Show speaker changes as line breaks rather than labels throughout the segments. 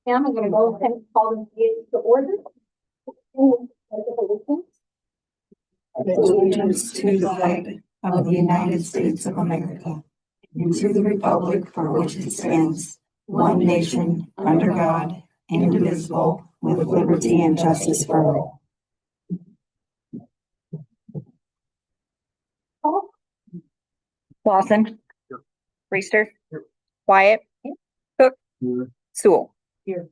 And I'm going to go ahead and call this meeting to order.
Allegiance to the flag of the United States of America and to the republic for which it stands, one nation, under God, indivisible, with liberty and justice for all.
Lawson. Reister. Wyatt. Cook. Sewell.
Here.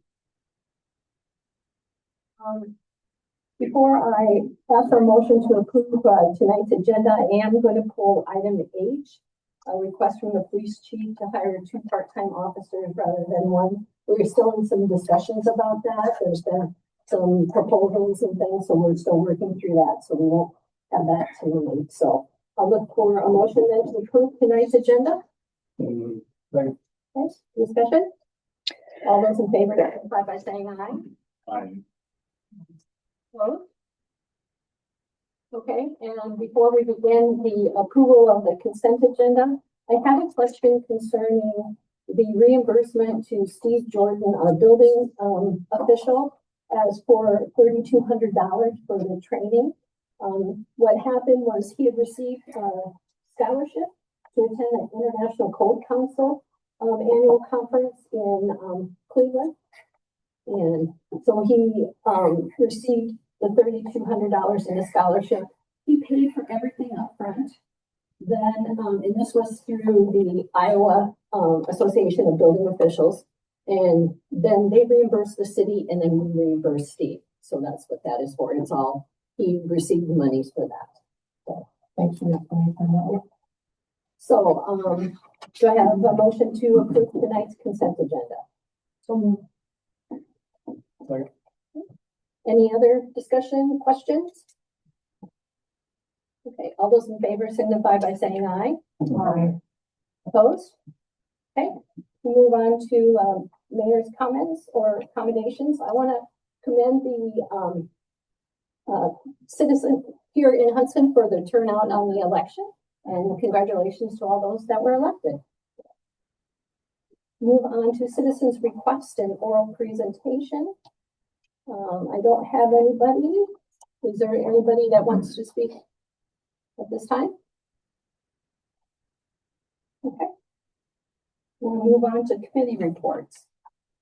Before I pass our motion to approve tonight's agenda, I am going to pull item H, a request from the police chief to hire 2 part-time officers rather than 1. We're still in some discussions about that. There's been some proposals and things, so we're still working through that. So we won't have that tonight. So I'll look for a motion then to approve tonight's agenda.
Right.
Okay, discussion? All those in favor, signify by saying aye.
Aye.
Vote. Okay, and before we begin the approval of the consent agenda, I had a question concerning the reimbursement to Steve Jordan, our building official, as for $3,200 for the training. What happened was he had received a scholarship to attend an International Code Council annual conference in Cleveland. And so he received the $3,200 in a scholarship. He paid for everything up front. Then, and this was through the Iowa Association of Building Officials. And then they reimbursed the city and then we reimbursed Steve. So that's what that is for. It's all, he received the monies for that. So thanks for explaining that. So, do I have a motion to approve tonight's consent agenda? So
Sorry.
any other discussion, questions? Okay, all those in favor signify by saying aye.
Aye.
Opposed? Okay, we move on to mayor's comments or accommodations. I want to commend the citizen here in Hudson for the turnout on the election, and congratulations to all those that were elected. Move on to citizens' request and oral presentation. I don't have anybody. Is there anybody that wants to speak at this time? Okay. We'll move on to committee reports.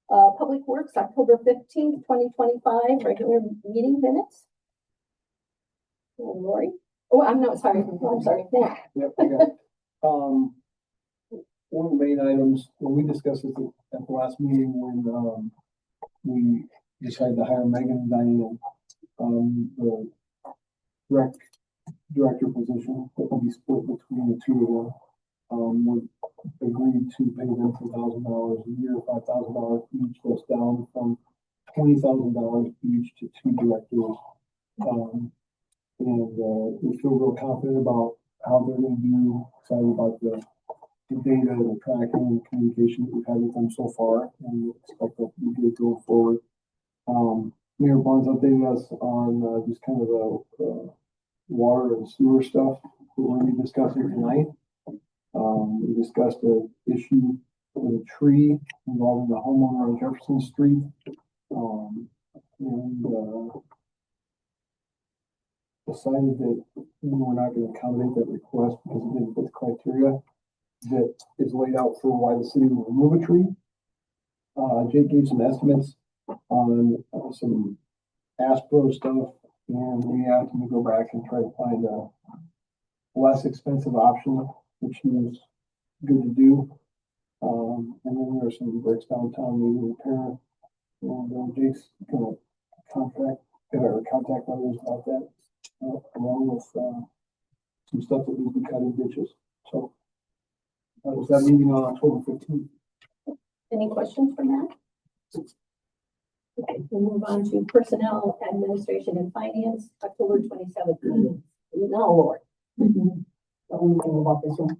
Public Works, October 15th, 2025, regular meeting minutes. Lori? Oh, I'm not sorry. I'm sorry. Yeah.
Yep, I got it. One of the main items, when we discussed it at the last meeting, when we decided to hire Megan and Diane, the director position that will be split between the 2 of them, we agreed to pay them $2,000 a year, $5,000 each. That's down from $20,000 each to 2 directors. We feel real confident about how they're going to do, excited about the data, the tracking, and communication that we've had with them so far, and we expect that to be good going forward. Mayor Barnes updated us on just kind of the water and sewer stuff that we're going to be discussing tonight. We discussed an issue with a tree involving the homeowner on Jefferson Street. Decided that we're not going to accommodate that request because it didn't fit the criteria that is laid out for why the city will remove a tree. Jake gave some estimates on some ASPRO stuff, and we have to go back and try to find a less expensive option, which is good to do. And then there are some bricks downtown needing repair, and Jake's going to contact others about that, along with some stuff that needs to be cut in ditches. So that was that meeting on October 15th.
Any questions from that? Okay, we'll move on to personnel, administration, and finance, October 27th meeting. No, Lord.
Anything about this one.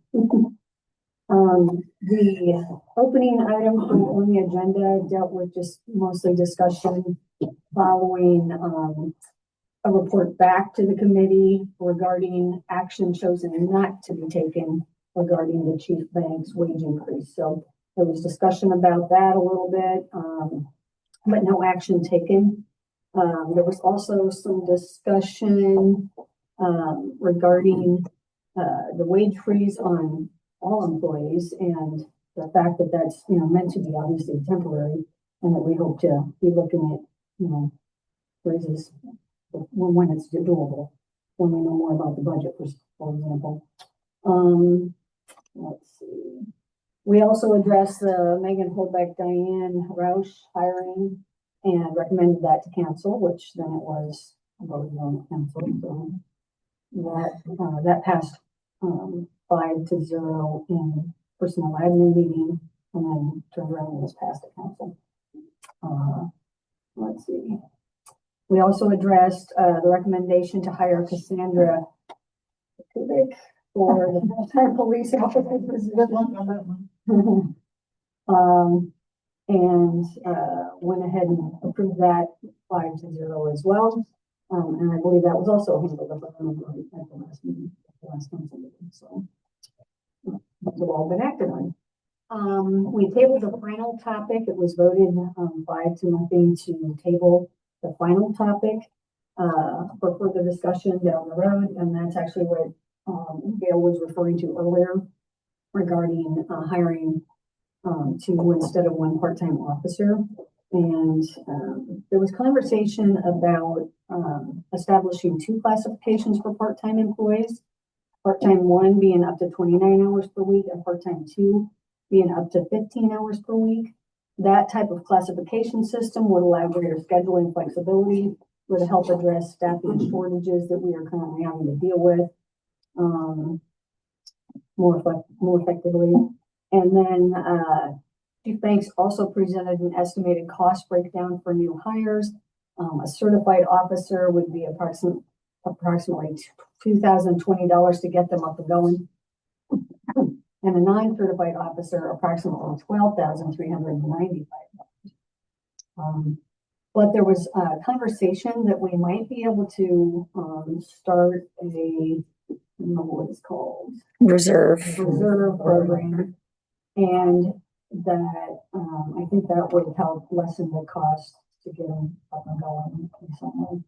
The opening item on the agenda dealt with just mostly discussion following a report back to the committee regarding action chosen not to be taken regarding the chief bank's wage increase. So there was discussion about that a little bit. but no action taken. There was also some discussion regarding the wage freeze on all employees and the fact that that's, meant to be obviously temporary, and that we hope to be looking at, raises when it's doable, when we know more about the budget, for example. Let's see. We also addressed the Megan Holdback Diane Roush hiring and recommended that to cancel, which then it was voted on cancel. So that passed 5-0 in personnel admin meeting, and then turned around and was passed at council. Let's see. We also addressed the recommendation to hire Cassandra Kubik for the full-time police officer. Good luck on that one. And went ahead and approved that 5-0 as well. And I believe that was also handled at the last meeting, council meeting. So those have all been acted on. We tabled the final topic. It was voted 5-0 to table the final topic for further discussion down the road. And that's actually what Gail was referring to earlier regarding hiring 2 instead of 1 part-time officer. And there was conversation about establishing 2 classifications for part-time employees. Part-time 1 being up to 29 hours per week, and part-time 2 being up to 15 hours per week. That type of classification system would allow greater scheduling flexibility, would help address staffing shortages that we are currently having to deal with more effectively. And then Chief Banks also presented an estimated cost breakdown for new hires. A certified officer would be approximately $2,020 to get them up and going. And a non-certified officer, approximately $12,395. But there was a conversation that we might be able to start I don't know what it's called.
Reserve
Program. And that I think that would help lessen the cost to get them up and going recently.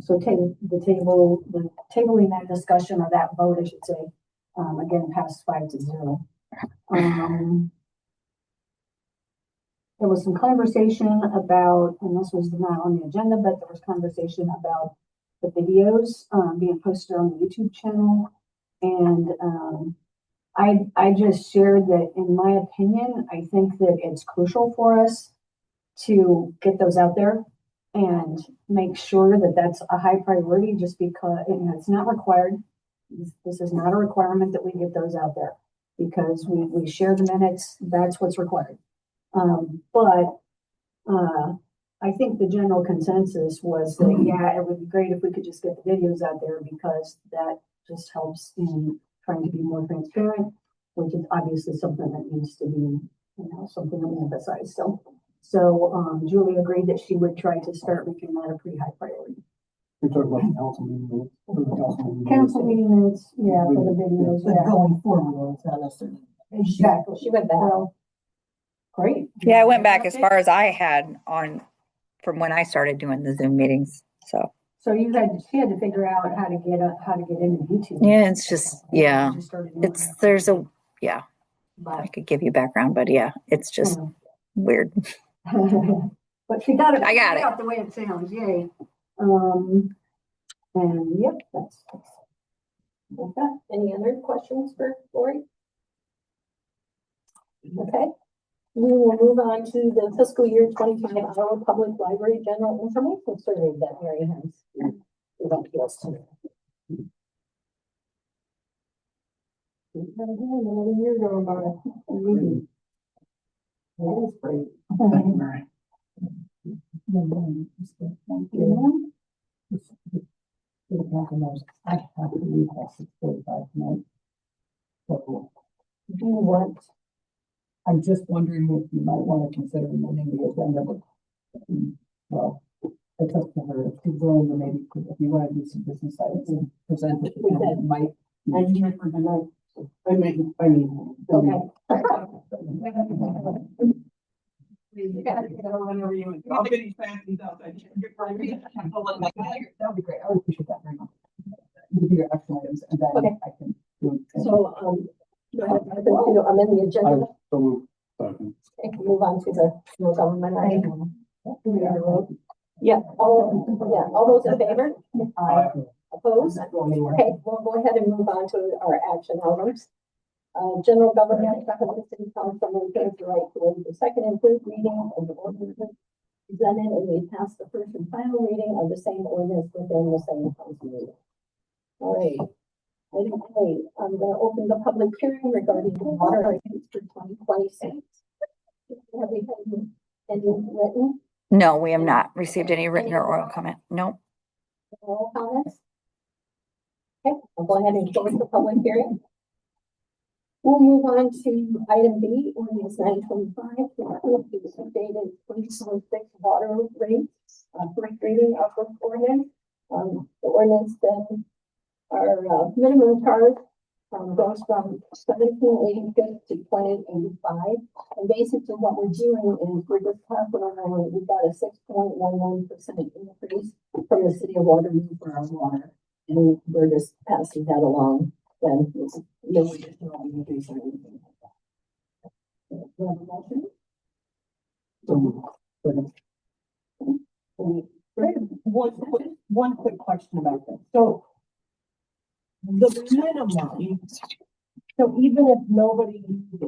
So the tabling that discussion, or that vote, I should say, again, passed 5-0. There was some conversation about, and this was not on the agenda, but there was conversation about the videos being posted on the YouTube channel. And I just shared that, in my opinion, I think that it's crucial for us to get those out there and make sure that that's a high priority, just because it's not required. This is not a requirement that we get those out there, because we share the minutes. That's what's required. But I think the general consensus was that, yeah, it would be great if we could just get the videos out there, because that just helps in trying to be more transparent, which is obviously something that needs to be, something that we emphasize. So Julie agreed that she would try to start making that a pretty high priority.
You're talking about the council meeting minutes.
Council meeting minutes, yeah, for the videos.
But going forward, it's not necessarily.
Exactly.
She went back.
Well, great.
Yeah, I went back as far as I had on from when I started doing the Zoom meetings. So
She had to figure out how to get into YouTube.
yeah, it's just, yeah,
She started doing
it's,
that.
there's a, yeah, I
But,
could give you background, but yeah, it's just weird.
but she got it.
I got it.
Out the way it sounds. Yay. And yep, that's
Okay. Any other questions for Lori? Okay. We will move on to the fiscal year 25 Iowa Public Library General Information Survey that Mary has. Another year going by. That is great.
Thank you, Mary.
I have to leave at 6:45 tonight.
Do you want?
I'm just wondering if you might want to consider moving the agenda. Well, it's up to her. If she's willing to, maybe, if you want to do some business items and present it, it might.
I'm here for tonight.
Okay. Whenever you. I'll get these fancy stuff. That would be great. I would appreciate that very much. You do your action items and then
Okay.
I can. do it.
So, do I have anything to amend the agenda?
So moved.
And move on to the no government item. Yeah, all those in favor? Opposed? Okay, we'll go ahead and move on to our action items. General government, the city council maintains the right to waive the second and third reading of the ordinance presented, and we pass the first and final reading of the same ordinance within the same council meeting. All right. Item A, I'm going to open the public hearing regarding the water rights for 2026. Have we had any written
No, we have not received any written or oral comment. No.
oral comments? Okay, I'll go ahead and close the public hearing. We'll move on to item B, ordinance 925, to approve the updated 2026 water rates. First reading of this ordinance. The ordinance then our minimum charge goes from 1786 to 2085. And basically what we're doing is we're just passing along, we've got a 6.11% increase from the city of Waterloo for our water. And we're just passing that along. Then no additional increase or anything like that. Do you have a motion?
One quick question about this. So the minimum, so even if nobody,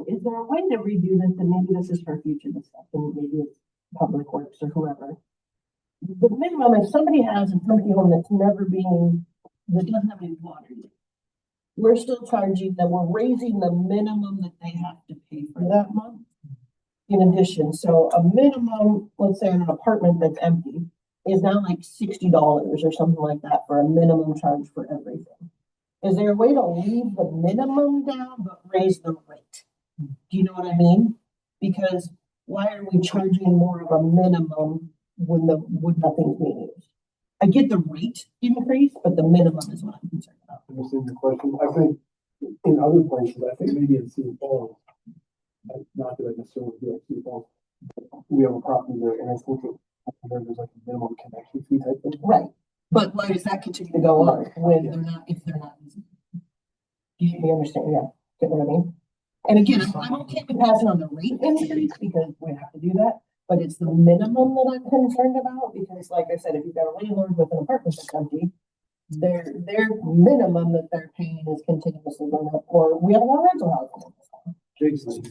is there a way to redo this? And maybe this is for future discussion, maybe it's Public Works or whoever. The minimum, if somebody has an empty home that's never being, that doesn't have any water, we're still charging them, we're raising the minimum that they have to pay for that month. In addition, so a minimum, let's say in an apartment that's empty, is now like $60 or something like that for a minimum charge for everything. Is there a way to leave the minimum down but raise the rate? Do you know what I mean? Because why are we charging more of a minimum when nothing's being used? I get the rate increase, but the minimum is what I'm concerned about.
I understand the question. I think in other places, I think maybe in St. Paul, not that I necessarily do like St. Paul, we have a property there, and I think there's like a minimum connection fee type thing.
Right. But why does that continue to go on when they're not, if they're not using it? Do you understand? Yeah. Get what I mean? And again, I'm okay with passing on the rate increase because we have to do that. But it's the minimum that I'm concerned about because, like I said, if you've got a landlord with an apartment that's empty, their minimum that they're paying is continuously going up. Or we have a lot of rental housing.
Jason.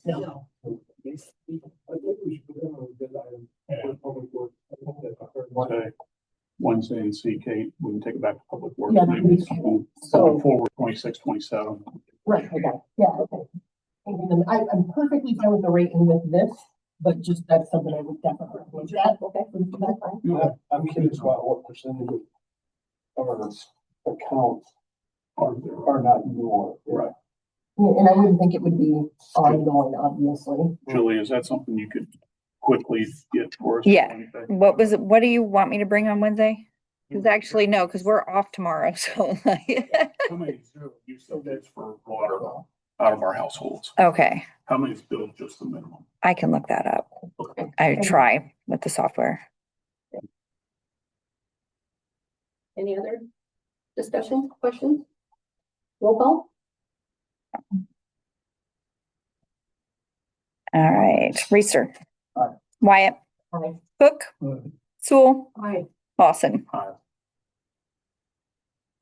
No.
I think we should put that on the agenda item for Public Works. I hope that I heard one.
Okay. Wednesday and see Kate, we can take it back to Public Works.
Yeah,
Maybe it's something going forward, 26, 27.
Right, I got it. Yeah, okay. I'm perfectly fine with the rate and with this, but just that's something I would definitely.
Is that okay? That's fine.
I'm curious about what percentage of our accounts are not using water.
Right.
And I wouldn't think it would be ongoing, obviously.
Julie, is that something you could quickly get for us?
Yeah. What was it? What do you want me to bring on Wednesday? Because actually, no, because we're off tomorrow. So
How many usage for water out of our households?
okay,
How many is billed just the minimum?
I can look that up.
Okay.
I try with the software.
Any other discussion, questions? Roll call?
All right, Reister.
Aye.
Wyatt.
Aye.
Cook. Sewell.
Aye.
Lawson.
Aye.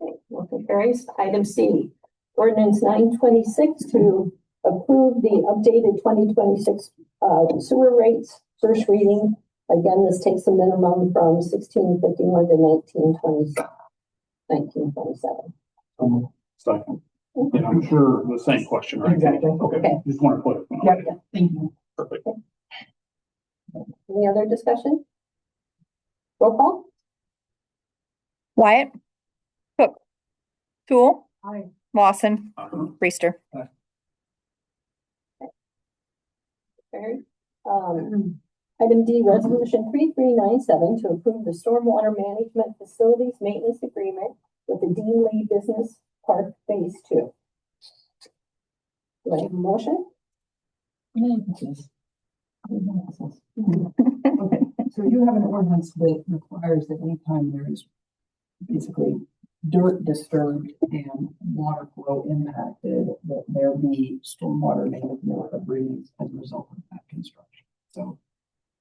Okay, motion carries. Item C, ordinance 926 to approve the updated 2026 sewer rates, first reading. Again, this takes the minimum from 1651 to 1927.
Second. And I'm sure the same question, right?
Exactly.
Okay, just want to put it.
Yeah, thank you.
Perfect.
Any other discussion? Roll call?
Wyatt. Cook. Sewell.
Aye.
Lawson. Reister.
Carried. Item D, resolution 3397 to approve the stormwater management facilities maintenance agreement with the Dean Lee Business Park Phase 2. Do I have a motion?
Okay, so you have an ordinance that requires that anytime there is basically dirt disturbed and water flow impacted, that there be stormwater management agreements as a result of that construction. So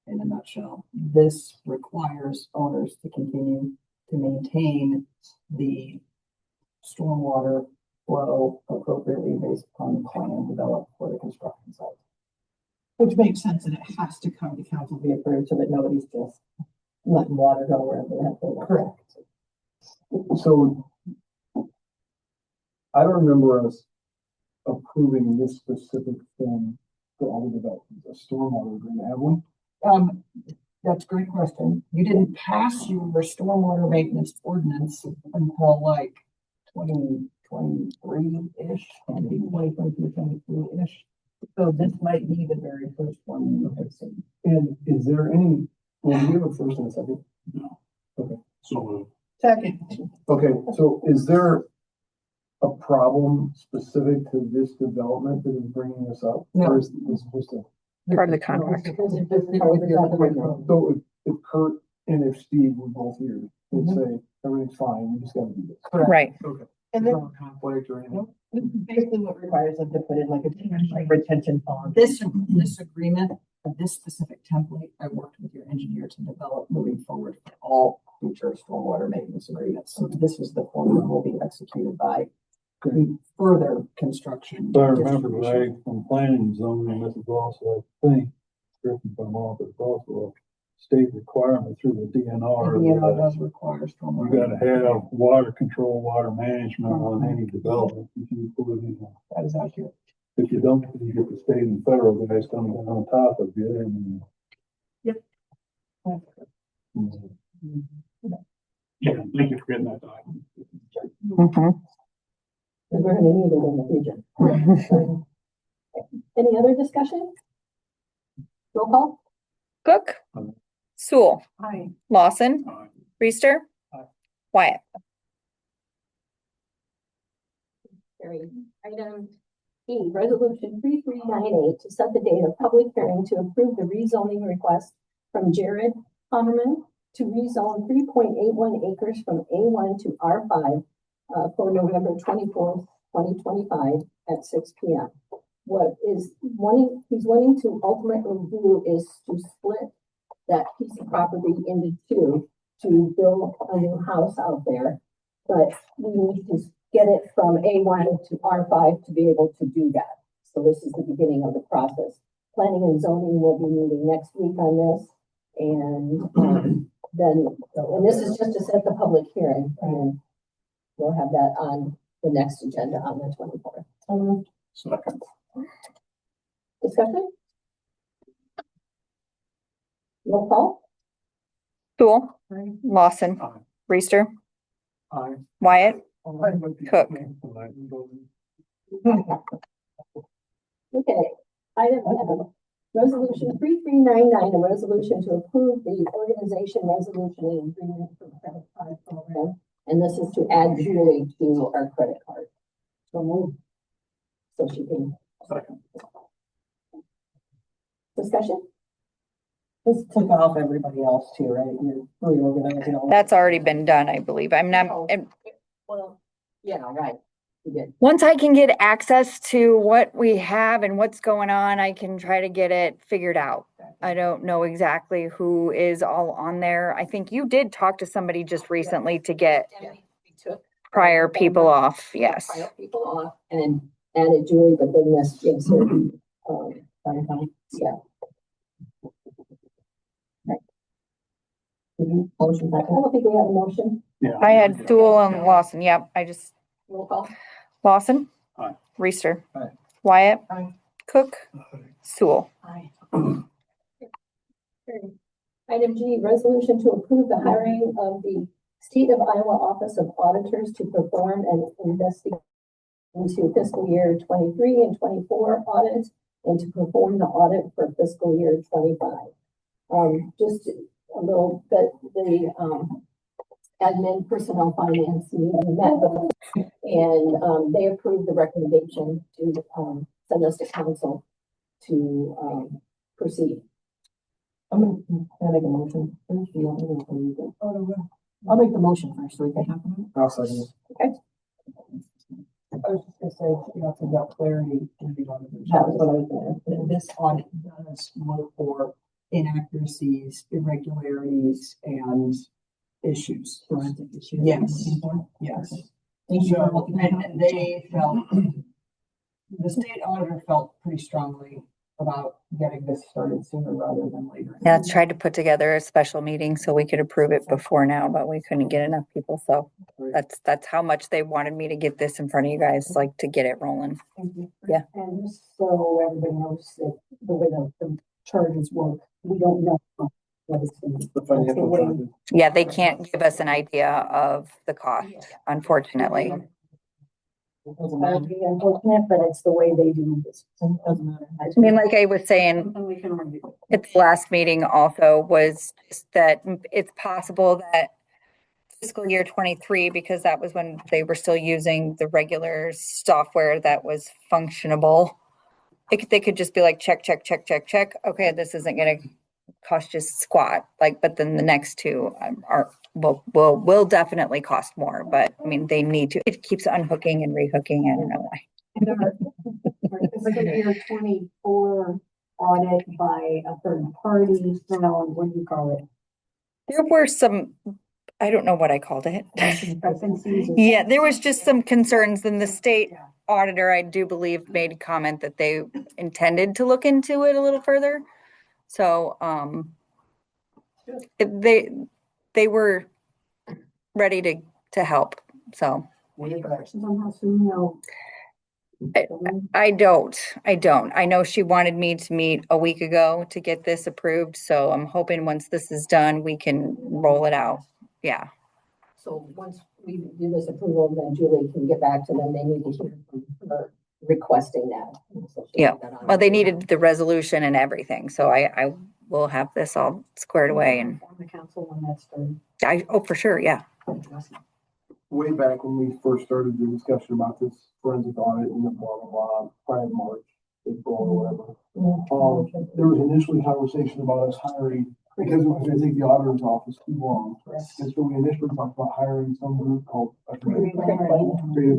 in a nutshell, this requires owners to continue to maintain the stormwater flow appropriately based upon the plan developed for the construction site. Which makes sense, and it has to come to council to be approved so that nobody's just letting water go wherever they have to. Correct.
So I don't remember us approving this specific thing for all the developments, a stormwater agreement, have we?
That's a great question. You didn't pass your stormwater maintenance ordinance until like 2023-ish, maybe 2022-23-ish. So this might be the very first one you have seen.
And is there any, well, we have a first and a second?
No.
Okay.
So
Second.
Okay, so is there a problem specific to this demovement that is bringing this up?
No.
Or is this just a,
Part of the contract.
so if Kurt and if Steve were both here, they'd say, everything's fine, we just gotta do this.
Right.
Okay.
And
There's
then
no conflict or anything?
this is basically what requires them to put in like a retention pond. This agreement, this specific template, I worked with your engineer to develop moving forward for all future stormwater maintenance agreements. So this is the form that will be executed by further construction.
If I remember
distribution.
right, from planning and zoning, this is also, I think, correct me if I'm wrong, but it's also a state requirement through the
The
DNR.
DNR
that
does require
You
stormwater.
gotta have water control, water management on any development. If you put it in,
That is accurate.
if you don't, you get the state and federal guys coming down on top of you and.
yeah, thank you for getting that document.
Mhm.
We're gonna need it in the future. Any other discussion? Roll call?
Cook,
Aye.
Sewell,
Hi.
Lawson, Reister,
Aye.
Wyatt.
Carried. Item E, resolution 3398 to set the date of public hearing to approve the rezoning request from Jared Pommerman to rezone 3.81 acres from A1 to R5 for November 24th, 2025 at 6 p.m. What he's wanting to ultimately do is to split that piece of property into two to build a new house out there. But we need to get it from A1 to R5 to be able to do that. So this is the beginning of the process. Planning and zoning will be meeting next week on this. And and this is just to set the public hearing, and we'll have that on the next agenda on the 24th.
Second.
Discussion? Roll call?
Sewell, Lawson,
Aye.
Reister,
Aye.
Wyatt, Cook.
Okay. Item F, resolution 3399, a resolution to approve the organization resolution and agreement for credit card program. And this is to add Julie to our credit card. So move. So she can.
Second.
Discussion?
This took off everybody else too, right? You're reorganizing all.
That's already been done, I believe. I'm not, and
Well, yeah, right. You did.
once I can get access to what we have and what's going on, I can try to get it figured out. I don't know exactly who is all on there. I think you did talk to somebody just recently to get
We took
prior people off. Yes.
prior people off and added Julie, but then this gives her, yeah. Motion, I don't think we have a motion.
Yeah.
I had Sewell and Lawson. Yep. I just,
Roll call.
Lawson.
Aye.
Reister.
Aye.
Wyatt.
Aye.
Cook. Sewell.
Aye. Item G, resolution to approve the hiring of the State of Iowa Office of Auditors to perform an investigation into fiscal year 23 and 24 audits and to perform the audit for fiscal year 25. Just a little bit, the admin personnel finance meeting met with them, and they approved the recommendation to send us to council to proceed.
I'm gonna, can I make a motion? First? Do you want me to read it? I'll make the motion first, so we can talk about it.
I'll second it.
I was just gonna say, you know, to get clarity in the auditors. That was what I was gonna, this audit does look for inaccuracies, irregularities, and issues, forensic issues.
Yes.
Yes. Thank you for looking at it.
And they felt, the state auditor felt pretty strongly about getting this started sooner rather than later.
Yeah, I tried to put together a special meeting so we could approve it before now, but we couldn't get enough people, so that's how much they wanted me to get this in front of you guys, like to get it rolling.
Thank you.
Yeah.
And just so everybody knows that the way the charges work, we don't know what it's gonna be.
The financial
way-
charges.
Yeah, they can't give us an idea of the cost, unfortunately.
It doesn't
That
matter.
would be unfortunate, but it's the way they do this.
It doesn't matter.
I mean, like I was saying,
And we can argue.
at the last meeting also was just that it's possible that fiscal year 23, because that was when they were still using the regular software that was functionable. They could just be like, check, check, check, check, check. Okay, this isn't gonna cost just squat, like, but then the next two will definitely cost more, but I mean, they need to, it keeps unhooking and rehooking, I don't know why.
And our fiscal year 24 audit by a third party, what do you call it?
There were some, I don't know what I called it.
Discrepancies or
Yeah, there was just some concerns, and the state
Yeah.
auditor, I do believe, made comment that they intended to look into it a little further. So, they were ready to help, so.
Way back,
questions on how soon they'll.
I don't. I know she wanted me to meet a week ago to get this approved, so I'm hoping once this is done, we can roll it out. Yeah.
So once we do this approval, then Julie can get back to them. They need to hear from her requesting that. So she'll
Yeah.
get that on.
Well, they needed the resolution and everything, so I will have this all squared away and
On the council when that's done.
oh, for sure, yeah.
way back when we first started the discussion about this forensic audit and the blah, blah, blah, prior to March, April or whatever. There was initially conversation about us hiring, because it was gonna take the auditor's office too long. And so we initially talked about hiring some group called creative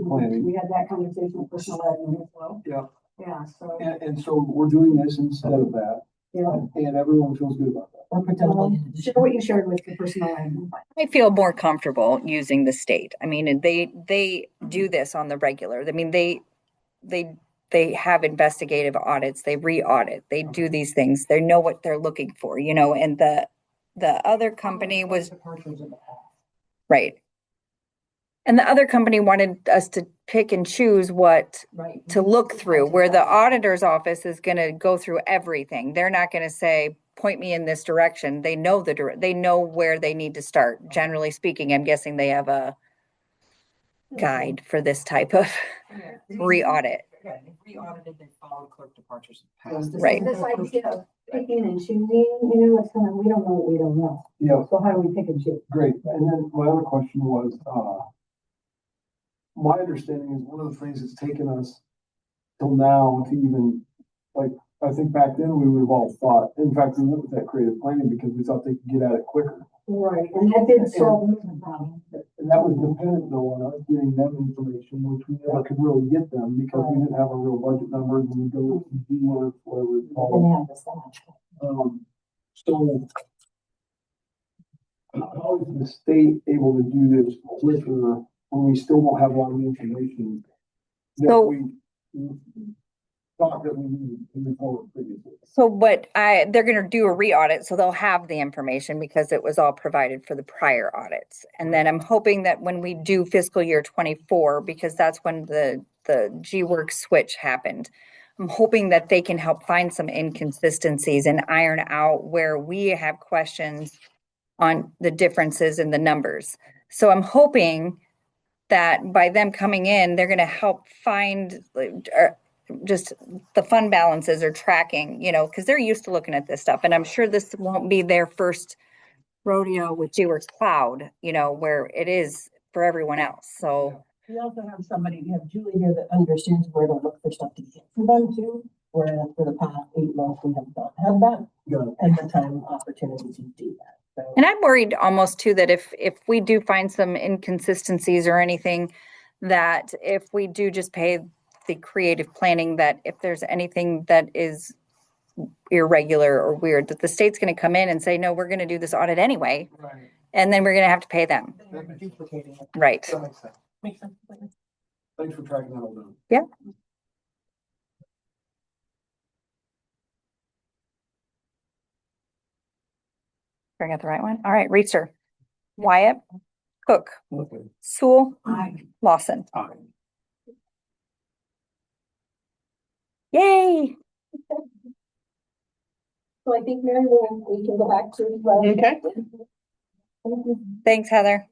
planning.
We had that conversation with personal admin as well.
Yeah.
Yeah, so.
And so we're doing this instead of that,
Yeah.
and everyone feels good about that.
Or potentially.
Share what you shared with the personal admin.
I feel more comfortable using the state. I mean, and they do this on the regular. I mean, they have investigative audits, they re-audit, they do these things, they know what they're looking for, you know, and the other company was, right. And the other company wanted us to pick and choose what
Right.
to look through, where the auditor's office is gonna go through everything. They're not gonna say, point me in this direction. They know they know where they need to start. Generally speaking, I'm guessing they have a guide for this type of re-audit.
Yeah, if we audited, they followed clerk departures in the past.
Right.
This idea of picking and choosing, you know, it's kind of, we don't know what we don't know.
Yeah,
So how do we pick and choose?
great. And then my other question was, my understanding is one of the things that's taken us till now to even, like, I think back then we would have all thought, in fact, we went with that creative planning because we thought they could get at it quicker.
Right, and that did solve the problem.
And that was dependent though on us getting them information, which we never could really get them because we didn't have a real budget numbers and we go to D-Work, whatever it's called.
Didn't have the staff.
So how is the state able to do this quicker when we still don't have a lot of information that
So-
we thought that we needed to move forward previously?
So they're gonna do a re-audit, so they'll have the information because it was all provided for the prior audits. And then I'm hoping that when we do fiscal year 24, because that's when the G-Works switch happened, I'm hoping that they can help find some inconsistencies and iron out where we have questions on the differences in the numbers. So I'm hoping that by them coming in, they're gonna help find just the fund balances are tracking, you know, because they're used to looking at this stuff. And I'm sure this won't be their first rodeo with G-Works Cloud, you know, where it is for everyone else. So
We also have somebody, we have Julie here that understands where to look for stuff to get for them too. where for the past 8 months, we have not had that,
Yeah.
and the time opportunity to do that. So,
And I'm worried almost too that if we do find some inconsistencies or anything, that if we do just pay the creative planning, that if there's anything that is irregular or weird, that the state's going to come in and say, no, we're going to do this audit anyway,
Right.
and then we're going to have to pay them.
they're duplicating it.
Right.
That makes sense.
Makes sense.
Thanks for tracking that all down.
Yeah. Bring out the right one. All right, Reeser, Wyatt, Cook,
Okay.
Sewell,
Aye.
Lawson.
Aye.
Yay.
So I think, Mary, we can go back to.
Okay.
Thanks, Heather.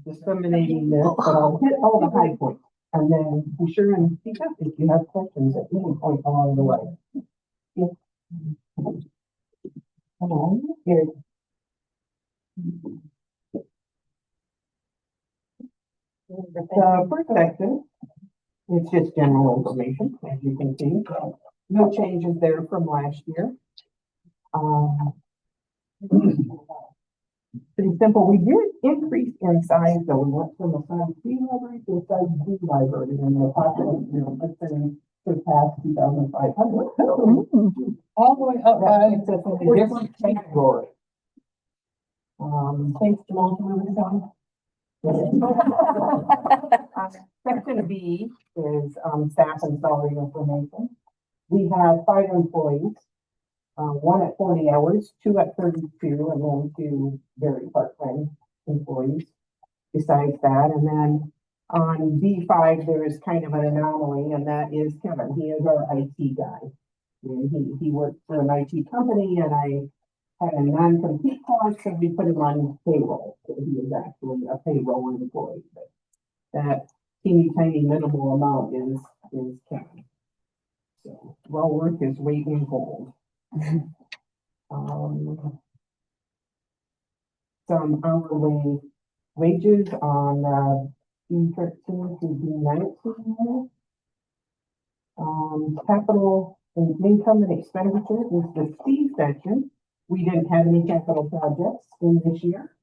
Disseminating this, but I'll hit all the high points, and then be sure and speak up if you have questions at any point along the way. Yeah. Come on, here. The first section is just general information, as you can see. No changes there from last year. Pretty simple. We did increase in size, though. We went from a size C library to a size D library, and the population has been surpassed 2,500. All the way up by it's a different category. Thanks to multiple. Section B is staff and salary information. We have 5 employees, 1 at 40 hours, 2 at 32, and then 2 very part-time employees besides that. And then on B5, there is kind of an anomaly, and that is Kevin. He is our IT guy. And he works for an IT company, and I had a non-compete clause, so we put him on payroll. So he is actually a payroll employee. But that teeny tiny minimal amount is Kevin. So well worth his weight in gold. Some hourly wages on B13 to B19. Capital and income and expenditure is the C section. We didn't have any capital projects in this year.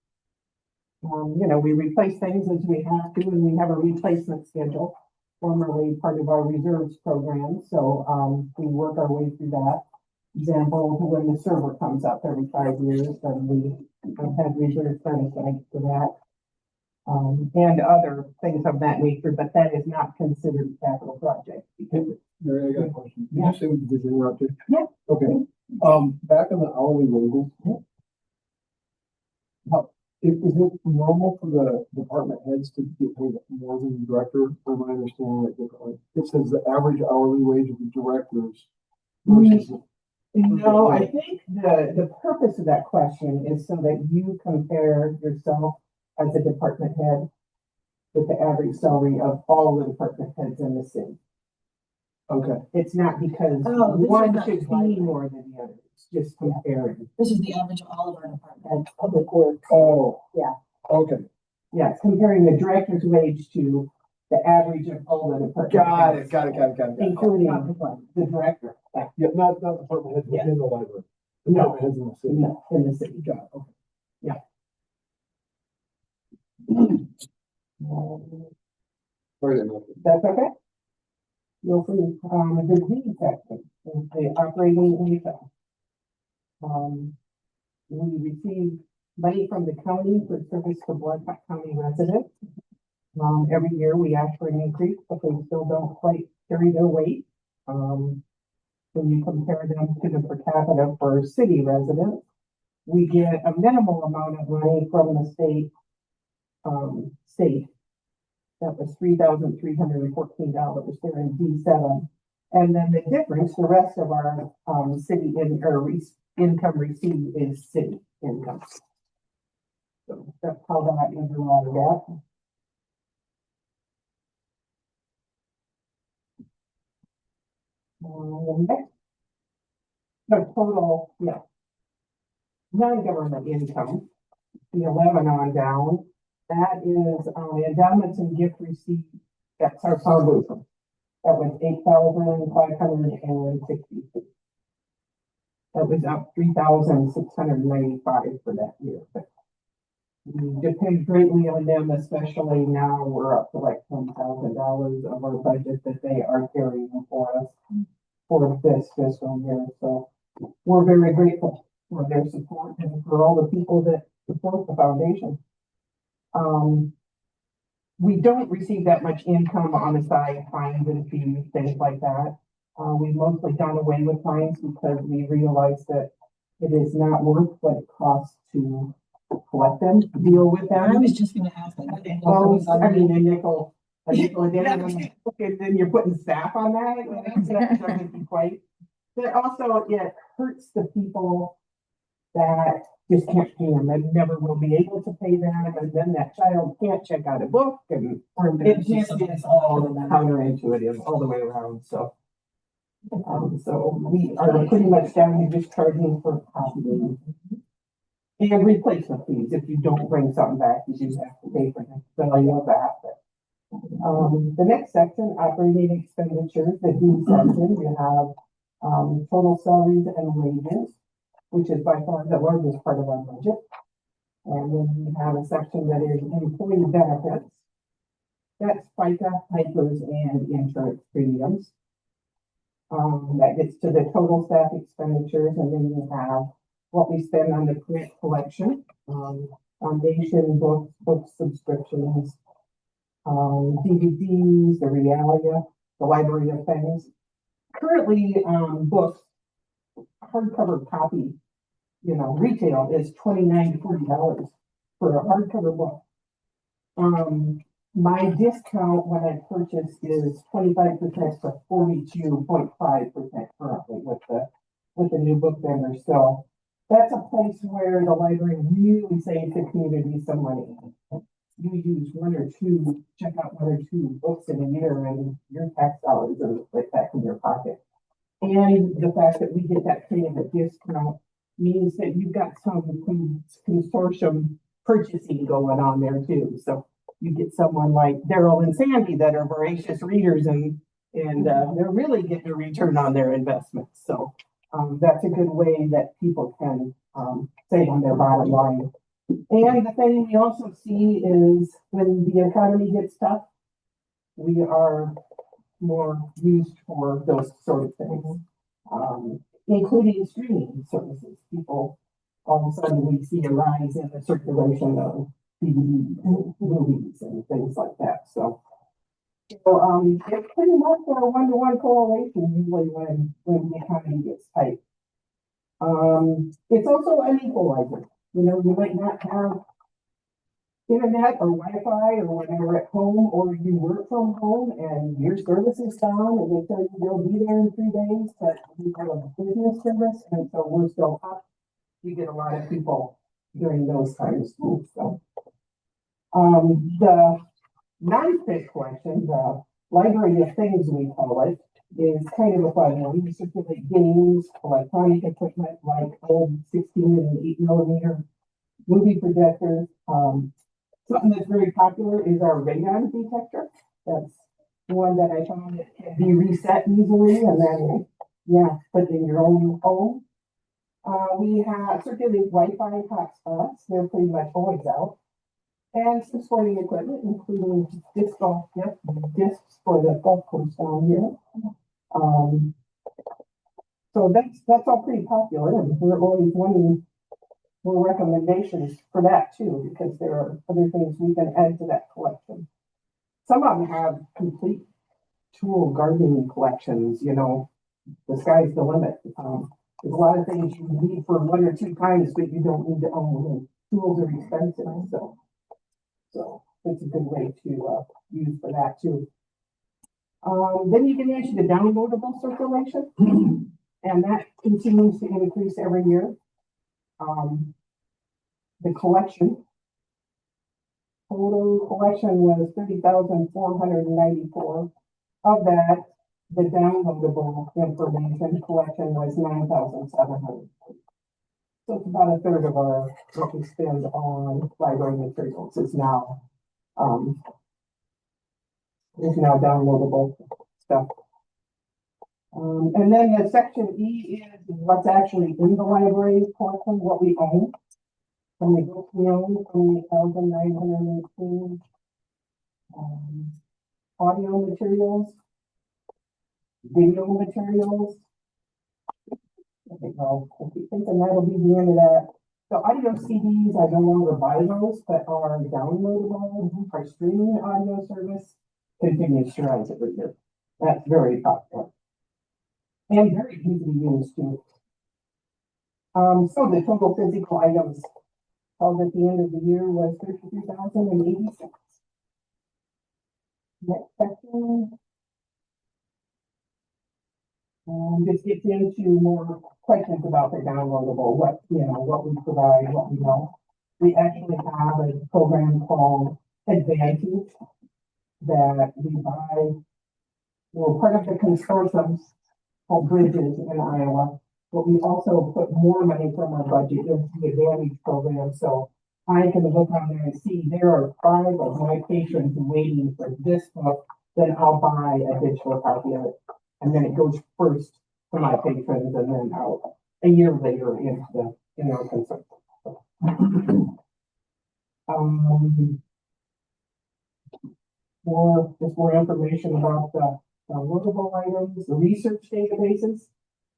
We replace things as we have to, and we have a replacement schedule, formerly part of our reserves program. So we work our way through that. Example, when the server comes up every 5 years, then we have had reserves set aside for that. And other things of that nature, but that is not considered a capital project. Because
Mary, I got a question. Did
Yeah.
you say we could interrupt you?
Yeah.
Okay. Back on the hourly wages. Is it normal for the department heads to get paid more than the director? Or am I understanding it differently? It says the average hourly wage of the directors versus the.
No, I think the purpose of that question is so that you compare yourself as a department head with the average salary of all the department heads in the city.
Okay.
It's not because
Oh, this is
one
not
should
like-
be more than the other. It's just comparing.
This is the average of all of our departments.
And public works.
Oh.
Yeah.
Okay.
Yeah, it's comparing the director's wage to the average of all the department.
Got
heads,
it. Got it.
Including the director.
Yeah, not department heads
Yeah.
within the library.
No.
Department heads in the city.
No, in the city.
Got it. Okay. Sorry to interrupt you.
That's okay. You'll see, the D section is the operating income. We receive money from the county for service to Blackhawk County residents. Every year we ask for an increase, but they still don't quite carry their weight. When you compare them to the per capita for city residents, we get a minimal amount of money from the state. That was $3,314 there in D7. And then the difference, the rest of our city income received is city income. So that's how that is arrived at. Next, the total, non-government income
the 11 on down. That is, endowments and gift receipts. That's our solution. That was 8,560. That was up 3,695 for that year. But we depend greatly on them, especially now we're up to like $10,000 of our budget that they are carrying for us for this fiscal year. So we're very grateful for their support and for all the people that support the foundation. We don't receive that much income on the side, fines and fees, things like that. We've mostly done away with fines because we realize that it is not worth what it costs to collect them, deal with them.
I was just gonna ask that.
Well, I mean, a nickel a day, and then you're putting staff on that. That doesn't be quite. But also, it hurts the people that just can't pay them and never will be able to pay them, and then that child can't check out a book, and it just is all counterintuitive all the way around. So we are pretty much down to just charging for copying and replacement fees. If you don't bring something back, you do have to pay for it. So I know that. The next section, operating expenditures, the D section, you have total salaries and wages, which is by far the largest part of our budget. And then we have a section that is employee benefits. That's FICA, HIPERS, and insurance premiums. That gets to the total staff expenditures, and then you have what we spend on the grant collection, foundation, book subscriptions, DVDs, the Realia, the library of things. Currently, books, hardcover copy, retail is $29 to $40 for a hardcover book. My discount when I purchase is 25% to 42.5% currently with the new book vendor. So that's a place where the library really saves the community some money. You use check out one or two books in a year, and your tax dollars are right back in your pocket. And the fact that we get that kind of a discount means that you've got some consortium purchasing going on there too. So you get someone like Daryl and Sandy that are voracious readers, and they're really getting a return on their investments. So that's a good way that people can save on their bottom line. And the thing we also see is when the economy gets tough, we are more used for those sort of things, including streaming services. People, all of a sudden, we see a rise in the circulation of TV movies and things like that. So it's pretty much a one-to-one correlation usually when the economy gets tight. It's also an equalizer. You might not have internet or Wi-Fi or whatever at home, or you work from home and your service is down and they tell you they'll be there in 3 days, but you have a business service and so we're still up. You get a lot of people during those times too. So the non-fit question, the library of things we call it, is kind of a fun one. We circulate games, electronic equipment like old 16 and 8mm movie projectors. Something that's very popular is our radon detector. That's one that I found that can be reset easily and then, put in your own home. We have circulated Wi-Fi hotspots. They're pretty much always out. And some sporting equipment, including discs for the golf course down here. So that's all pretty popular, and we're always wanting more recommendations for that too, because there are other things we can add to that collection. Some of them have complete tool gardening collections, the sky's the limit. There's a lot of things you need for 1 or 2 times, but you don't need to own. Tools are expensive, so it's a good way to use for that too. Then you can use the downloadable circulation, and that continues to increase every year. The total collection was 30,494. Of that, the downloadable information collection was 9,700. So it's about a third of our, what we spend on library materials is now downloadable stuff. And then the section E is what's actually in the library portion, what we own. From the books we own, 28,918. Audio materials, video materials. Okay, well, I keep thinking that'll be the end of that. So audio CDs, I no longer buy those, but are downloadable. Our streaming audio service continues to rise every year. That's very popular. And very easy to use too. So the total physical items held at the end of the year was 33,086. Next section. This gets into more questions about the downloadable, what we provide, what we don't. We actually have a program called Advantage that we buy. We're part of the consortium called Bridges in Iowa, but we also put more money from our budget into the Advantage program. So I can look on there and see there are 5 of my patrons waiting for this book, then I'll buy a digital copy of it. And then it goes first to my patrons and then out a year later into our consortium. More information about the downloadable items, the research databases.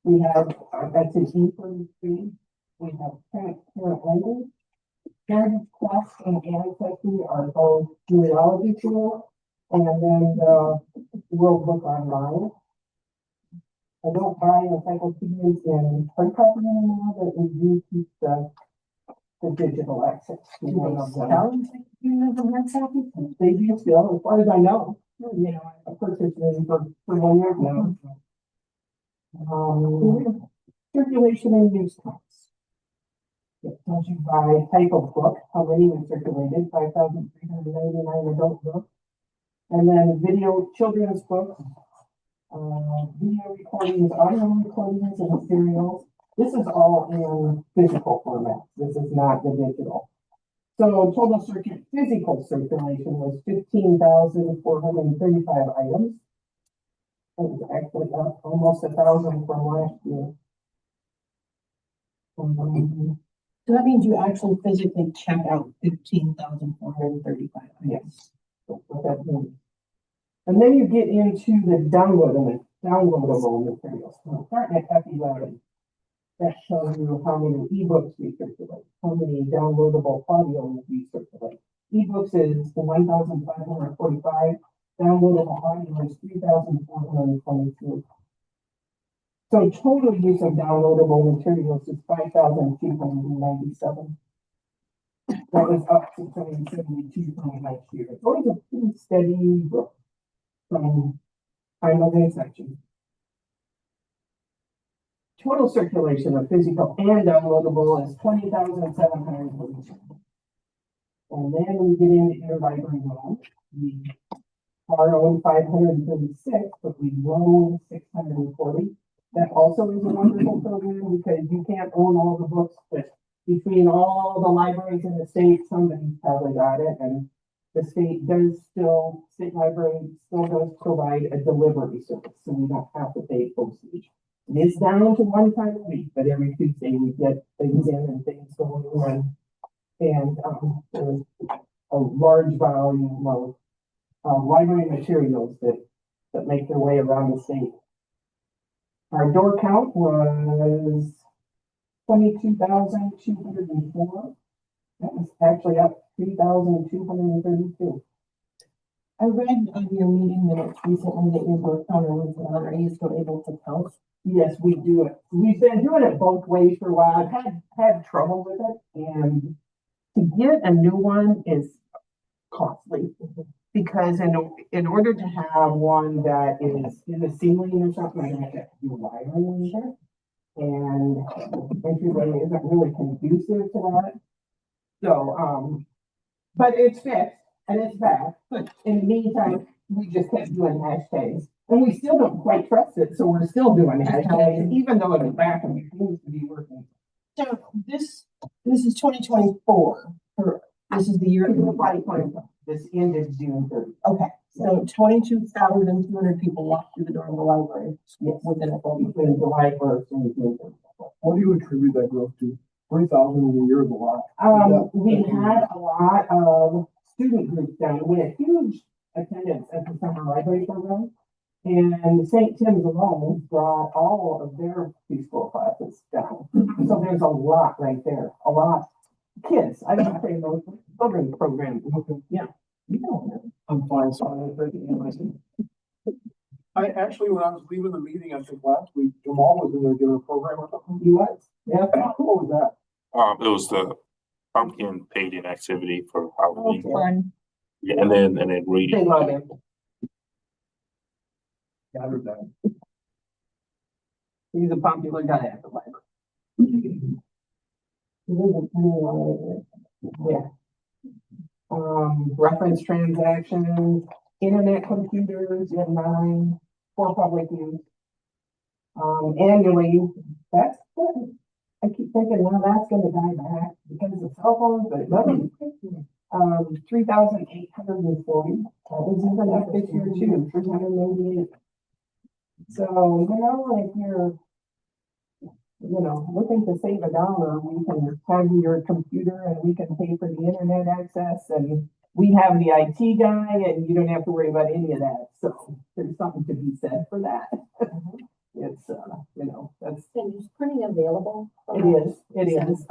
We have, that's an E43. We have parent language. Heritage Quest and Ancestry are both genealogy tools. And then the World Book Online. I don't buy encyclopedias in hard copy anymore, but we do keep the digital access. They do still, as far as I know. I purchased them for 1 year now. Circulation and use times. It tells you by type of book, how many were circulated, 5,399 adult books. And then video, children's books, video recordings, audio recordings, and serials. This is all in physical format. This is not the digital. So total physical circulation was 15,435 items. It was actually up almost 1,000 from last year.
So that means you actually physically check out 15,435 items.
Yes. That's what that means. And then you get into the downloadable materials. So starting at F11, that shows you how many ebooks we circulate, how many downloadable audio we circulate. Ebooks is 1,545, downloadable audio is 3,422. So total use of downloadable materials is 5,297. That was up 672 from last year. It's always a pretty steady growth from time of inception. Total circulation of physical and downloadable is 20,742. And then we get into interlibrary loan. We borrowed 536, but we loaned 640. That also is a wonderful program because you can't own all the books, but between all the libraries in the state, somebody's probably got it. And the state library still does provide a delivery service, so we don't have to pay postage. It is down to 1 time a week, but every Tuesday we get things in and things going on. And there's a large volume of library materials that make their way around the state. Our door count was 22,204. That was actually up 3,232.
I read on your meeting minutes recently that your door counter was down. Are you still able to count?
Yes, we do it. We've been doing it both ways for a while. I've had trouble with it, and to get a new one is costly because in order to have one that is in the ceiling or something, I have to do wiring in it, and entryway isn't really conducive to that. So, but it's fixed and it's back. But in the meantime, we just kept doing hashtags. And we still don't quite trust it, so we're still doing hashtags, even though it's back and it seems to be working. So this is 2024. This is the year. This ended June 30th. Okay, so 22,200 people walked through the door of the library. Yes, within between July 1st and June 30th.
What do you attribute that growth to? 3,000 in a year is a lot.
We had a lot of student groups down. We had huge attendance at the summer library program. And St. Tim's alone brought all of their preschool classes down. So there's a lot right there, a lot. Kids, I don't say those children's programs. Yeah. You know.
I'm fine, so I actually, when I was leaving the meeting, I think last week, Jamal was in there giving a program or something.
You was? Yeah.
What was that?
It was the pumpkin painting activity for Halloween.
Fun.
Yeah, and then
They
reading.
love him.
Gathered that.
He's a popular guy at the library. Yeah. Reference transactions, internet computers, you have 9 for public use. Annually, that's good. I keep thinking, well, that's gonna die back because of cell phones, but it doesn't. 3,840. That was even up this year too, 388. So, if you're, looking to save $1, we can have your computer and we can pay for the internet access and we have the IT guy and you don't have to worry about any of that. So there's something to be said for that. It's, that's.
And is printing available?
It is.
They don't have to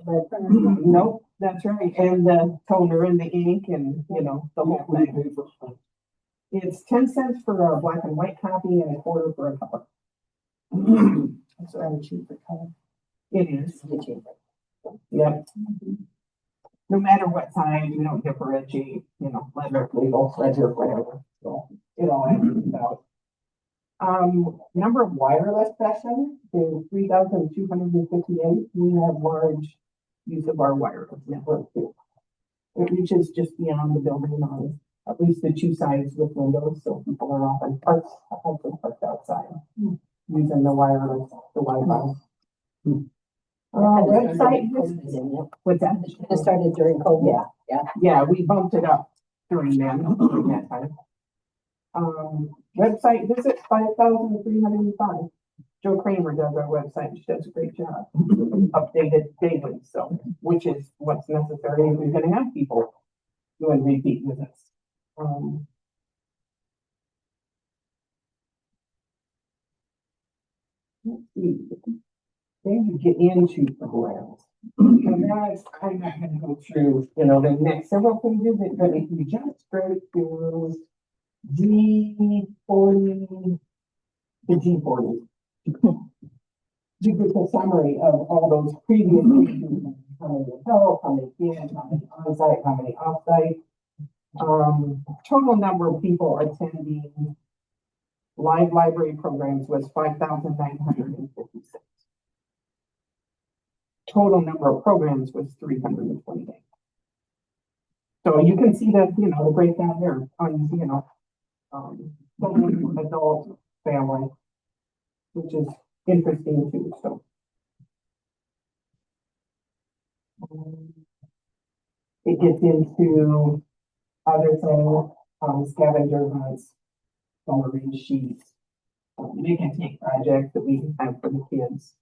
buy a printer.
Nope, that's right. And the toner and the ink and, the whole thing. It's 10 cents for a black and white copy and a quarter for a color.
It's rather cheap for color.
It is. Yep. No matter what size, we don't differentiate, letter, legal, ledger, whatever. So it all averages out. Number of wireless sessions is 3,258. We have large use of our wireless network too. It reaches just beyond the building on at least the 2 sides with windows, so people are often parked outside using the wireless, the Wi-Fi. Website, what's that?
It started during COVID.
Yeah, we bumped it up during that time. Website visits 5,305. Joe Kramer does our website. She does a great job. Updated daily, so which is what's necessary if we're going to have people doing repeat visits. Let's see. Then you get into programs. And that's, I'm not going to go through, the next several pages. It's going to be just straight to G40, the G40. You get the summary of all those previous issues. How many adults, how many kids, how many on-site, how many off-site. Total number of people attending live library programs was 5,956. Total number of programs was 328. So you can see that, the breakdown there on, children, adult, family, which is interesting too, so. It gets into other things, scavenger hunts, summer read sheets, make and take projects that we have for the kids.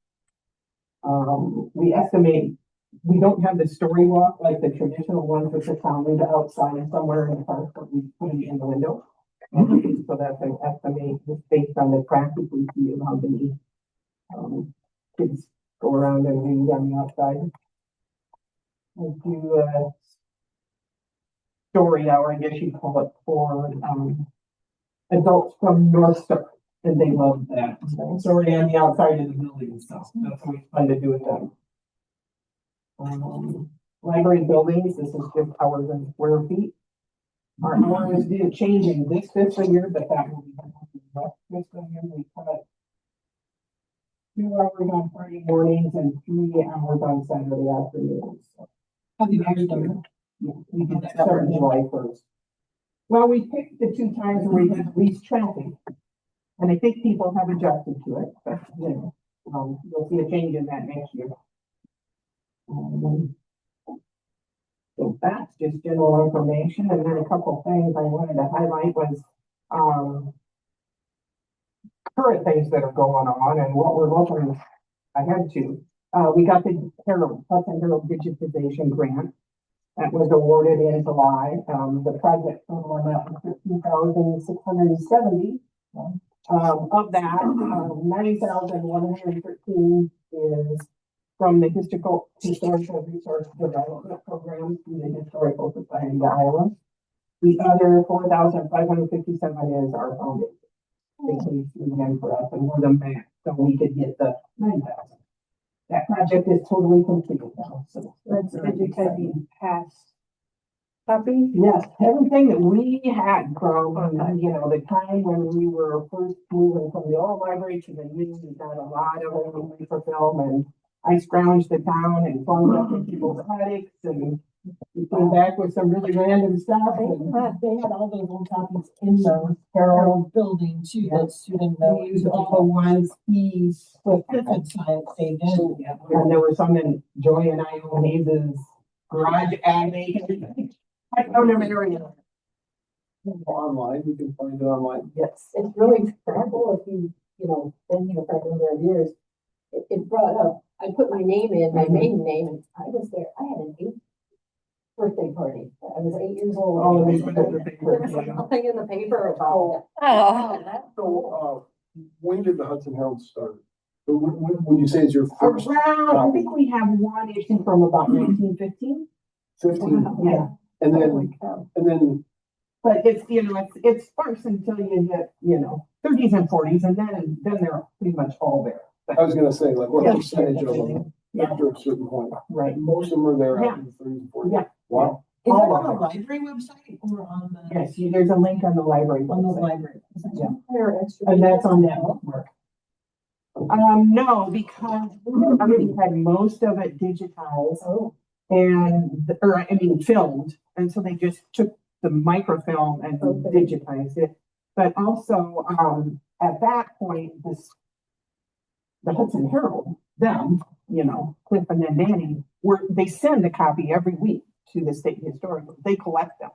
We estimate we don't have the story walk like the traditional ones with the sound outside somewhere in the park, but we put it in the window. So that's an estimate just based on the practice we see of how many kids go around and read on the outside. We'll do a story hour, I guess you'd call it, for adults from North Star. And they love that. It's already on the outside of the building, so that's always fun to do with them. Library buildings, this is just hours and square feet. Our hours didn't change in this fiscal year, but that will be next fiscal year. We cut 2 hours on Friday mornings and 3 hours on Saturday afternoons.
Have you actually done
We did that starting July 1st. Well, we picked the 2 times where we had least traffic. And I think people have adjusted to it, but You'll see a change in that next year. So that's just general information, and then a couple things I wanted to highlight was, current things that are going on and what we're looking ahead to. We got the Hudson Herald digitization grant that was awarded in July. The project total amount was $13,670. Of that, 90,113 is from the historical resource development program through the Historical Society of Iowa. The other 4,557 is our foundation. They came through again for us and we're the match, so we could get the 9,000. That project is totally completed now, so.
That's digitizing past copies.
Yes, everything that we had from, the time when we were first moving from the old library to the new, we got a lot of old paper film, and I scrounged the town and found up in people's attics, and we came back with some really random stuff.
They had all those old copies in the Herald building too, that student.
We used all the ones he
With different science they did.
and there were some in Joy and Ionese's garage attic. I found them area.
Online, we can find it online.
Yes.
It's really incredible if been here for a number of years. It brought up, I put my name in, my maiden name, and I was there. I had an 8th birthday party. I was 8 years old.
Oh, they put it in the
There
paper,
was
yeah.
nothing in the paper about.
Oh,
That's
So,
cool.
when did the Hudson Herald start? So when would you say is your first
Around, I think we have one issue from about 1915.
15?
Yeah.
And then,
But it's, it's sparse until you hit, 30s and 40s, and then they're pretty much all there.
I was gonna say, like, what
Yeah.
percentage of them after a certain point?
Right.
Most of them are there
Yeah.
after the 30s and 40s.
Yeah.
Wow.
Is that
All
on
of
the
them.
library website or on the?
Yes, there's a link on the library.
On the
website.
library.
Yeah.
There are extra
And that's on that
details.
bookmark. No, because we already had most of it digitized.
Oh.
Filmed, and so they just took the microfilm and
Okay.
digitized it. But also, at that point, the Hudson Herald, Cliff and then Danny, they send a copy every week to the state historical. They collect them,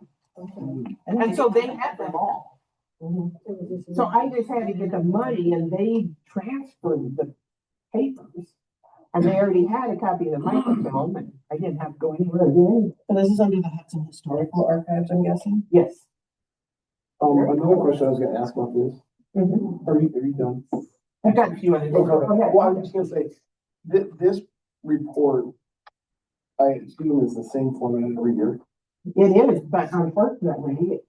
and so they had them all. So I just had to get the money, and they transferred the papers. And they already had a copy of the microfilm, and I didn't have to go anywhere to do anything.
And this is under the Hudson Historical Archives, I'm guessing?
Yes.
Another question I was gonna ask about this.
Mhm.
Are you done?
I've got a few other things. Go ahead.
Well, I'm just gonna say, this report, I assume is the same format every year.
It is, but unfortunately,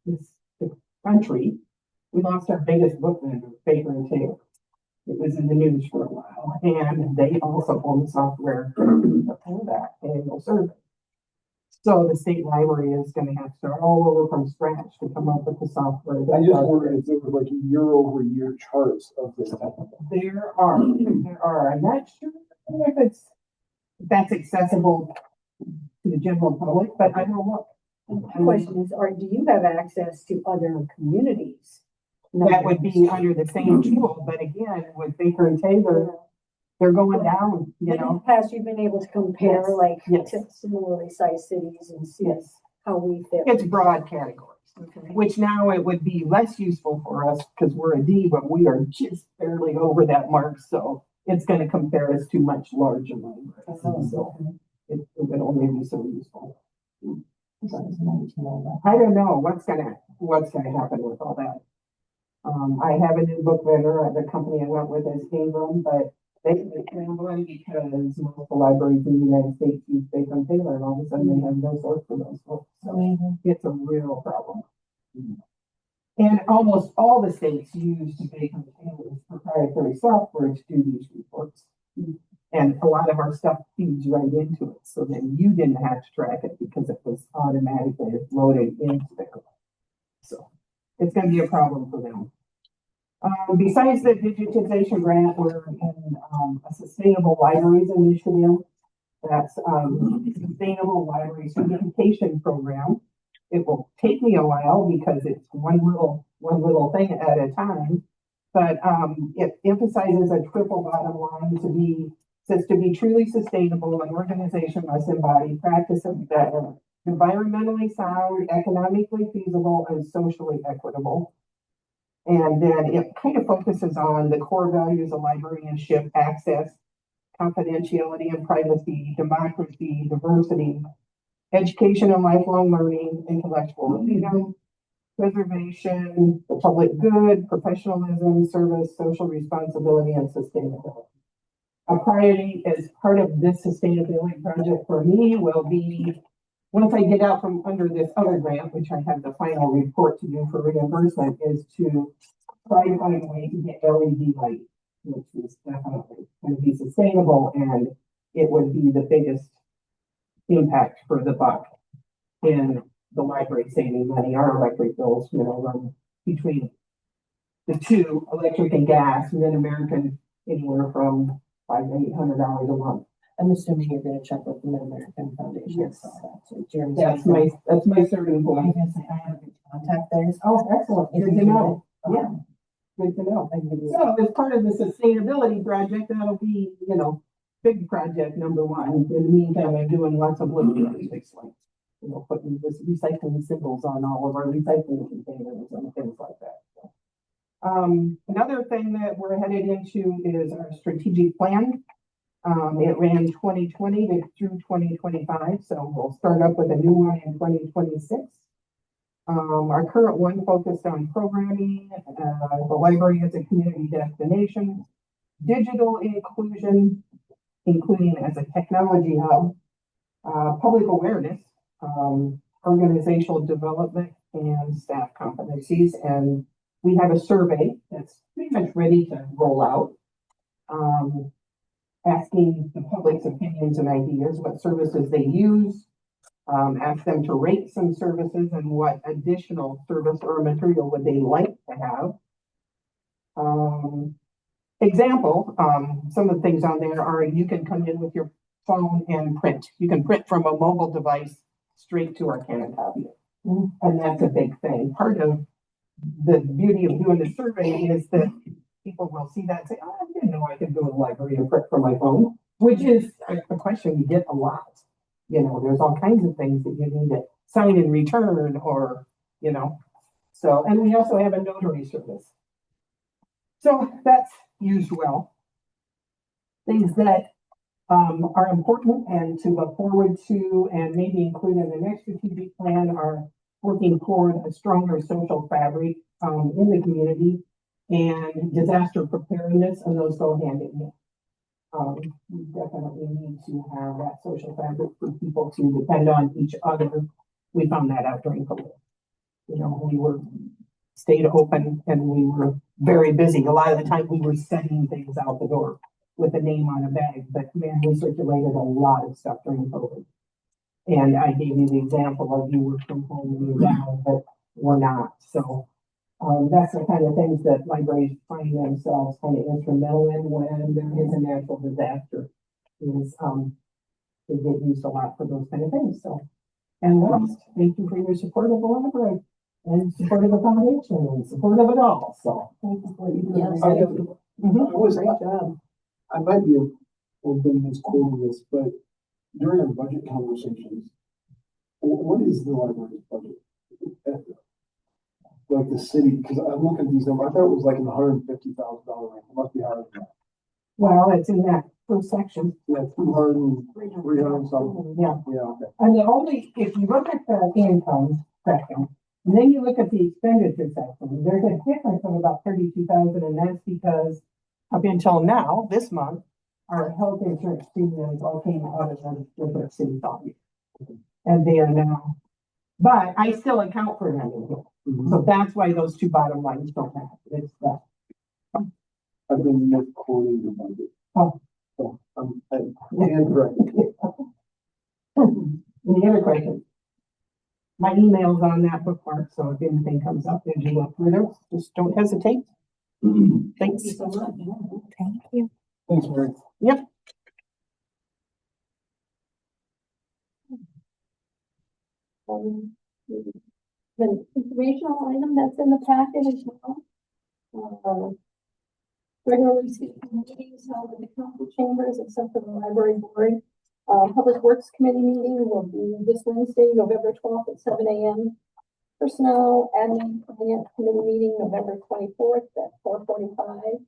the country, we lost our biggest book vendor, Baker and Taylor. It was in the news for a while, and they also own the software for that annual survey. So the state library is gonna have to start all over from scratch to come up with the software.
I just wondered if there was like year-over-year charts of this type of thing.
There are, I'm not sure if that's accessible to the general public, but I don't know.
The question is, do you have access to other communities?
That would be under the same tool, but again, with Baker and Taylor, they're going down,
In the past, you've been able to compare
Yes.
to similarly sized cities and see
Yes,
how we fit.
it's broad categories,
Okay.
which now it would be less useful for us because we're a D, but we are just barely over that mark, so it's gonna compare us to much larger libraries. So it would only be so useful. I don't know what's gonna happen with all that. I have a new book vendor, the company I went with is Ingram, but they've been scrambling because most of the libraries in the United States use Baker and Taylor, and all of a sudden they have no source for those books. So it's a real problem. And almost all the states use Baker and Taylor's proprietary software to do these reports. And a lot of our stuff feeds right into it, so then you didn't have to track it because it was automatically loaded into there. So it's gonna be a problem for them. Besides the digitization grant, we're in a sustainable libraries initiative. That's sustainable library certification program. It will take me a while because it's one little thing at a time. But, it emphasizes a triple bottom line says to be truly sustainable, an organization must embody practices that are environmentally sound, economically feasible, and socially equitable. And then it kind of focuses on the core values of librarianship: access, confidentiality and privacy, democracy, diversity, education and lifelong learning, intellectual freedom, preservation, the public good, professionalism, service, social responsibility, and sustainability. A priority as part of this sustainability project for me will be, once I get out from under this other grant, which I have the final report to do for reimbursement, is to try to find a way to get LED light, which is definitely going to be sustainable, and it would be the biggest impact for the buck in the library saving money. Our electric bills, run between the two, electric and gas, Mid-American anywhere from $500 to $800 a month.
I'm assuming you're gonna check with the Mid-American Foundation.
Yes.
So Jeremy's.
That's my starting point.
I have a good contact there.
Oh, excellent. Good to know. Yeah. Good to know.
I can give you.
So as part of the sustainability project, that'll be, big project number one. In the meantime, I'm doing lots of little projects like, putting this recycling symbols on all of our recycling containers and things like that. So, another thing that we're headed into is our strategic plan. It ran 2020 through 2025, so we'll start up with a new one in 2026. Our current one focused on programming, the library as a community destination, digital inclusion, including as a technology hub, public awareness, organizational development, and staff competencies. And we have a survey that's pretty much ready to roll out, asking the public's opinions and ideas, what services they use, ask them to rate some services and what additional service or material would they like to have. Some of the things on there are you can come in with your phone and print. You can print from a mobile device straight to our Canon copier. And that's a big thing. Part of the beauty of doing the survey is that people will see that and say, oh, I didn't know I could go to the library and print from my phone, which is a question we get a lot. There's all kinds of things that you need to sign in return or, so, and we also have a notary service. So that's used well. Things that are important and to look forward to and maybe include in the next strategic plan are working toward a stronger social fabric in the community and disaster preparedness, and those go hand in hand. We definitely need to have that social fabric for people to depend on each other. We found that out during COVID. We stayed open and we were very busy. A lot of the time we were sending things out the door with a name on a bag, but man, we circulated a lot of stuff during COVID. And I gave you the example of you work from home and you're down, but we're not. So that's the kind of things that libraries find themselves kind of instrumental in when there is a natural disaster. They get used a lot for those kind of things. So, and last, thank you for your support of the library and support of the foundation and support of it all. So thank you for what you do.
Yes,
Great job. I might be open misquoting this, but during our budget conversations, what is the library's budget? Like the city, because I'm looking at these numbers, I thought it was like in the $150,000 range. It must be higher than that.
Well, it's in that first section.
Yeah, 300 something.
Yeah.
Yeah, okay.
And if you look at the income section, and then you look at the expenditure section, there's a difference of about 32,000, and that's because up until now, this month, our health insurance premiums all came out of the different city funds. And they are now, but I still account for them in here. So that's why those two bottom lines don't have, it's that.
I've been misquoting the budget.
Oh.
So I'm correct.
Any other questions? My email's on that bookmark, so if anything comes up as you look through those, just don't hesitate. Thanks.
Thank you so much.
Thank you.
Thanks, Mary.
Yep.
The informational item that's in the packet as well. Regularly scheduled meetings held in the council chambers except for the library board. Public Works Committee meeting will be this Wednesday, November 12th at 7 a.m. Personnel Admin Finance Committee meeting November 24th at 4:45.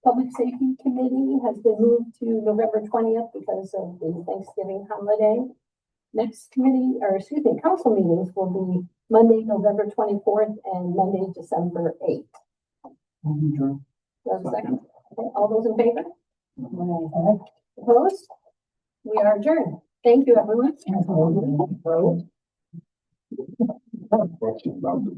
Public Safety Committee has been moved to November 20th because of the Thanksgiving holiday. Next committee, or excuse me, council meetings will be Monday, November 24th and Monday, December 8th. Second. Okay, all those in favor? Opposed? We are adjourned. Thank you, everyone.
Question about the.